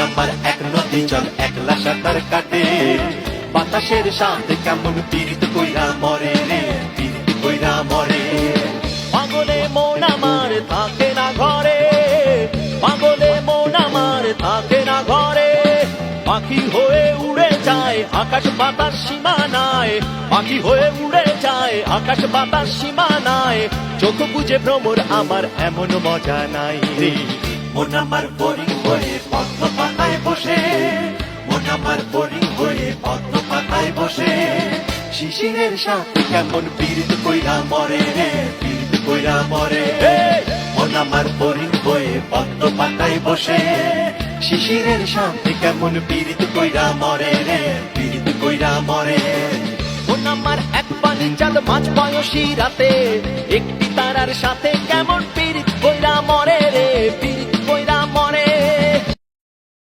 আমার এক নদী জল একলা সাঁতার কাটে, বাতাসের সাথে কেমন পীড়িত কইরা মরে রে, পীড়িত কইরা মরে। পাগলে মন আমার থাকে না ঘরে, পাগলে মন আমার থাকে না ঘরে। পাখি হয়ে উড়ে যায় আকাশ বাতাস সীমানায়, পাখি হয়ে উড়ে যায় আকাশ বাতাস সীমানায়। চোখ বুঝে ভ্রমর আমার এমন মজা নাই রে। মন আমার বোরিং হয়ে পদ্ম পাতায় বসে, মন আমার বোরিং হয়ে পদ্ম পাতায় বসে। শিশিরের সাথে কেমন পীড়িত কইরা মরে রে, পীড়িত কইরা মরে। মন আমার বোরিং হয়ে পদ্ম পাতায় বসে, শিশিরের সাথে কেমন পীড়িত কইরা মরে রে, পীড়িত কইরা মরে। মন আমার এক পানি চাঁদ মাঝ বয়সী রাতে, একটি তারার সাথে কেমন পীড়িত কইরা মরে।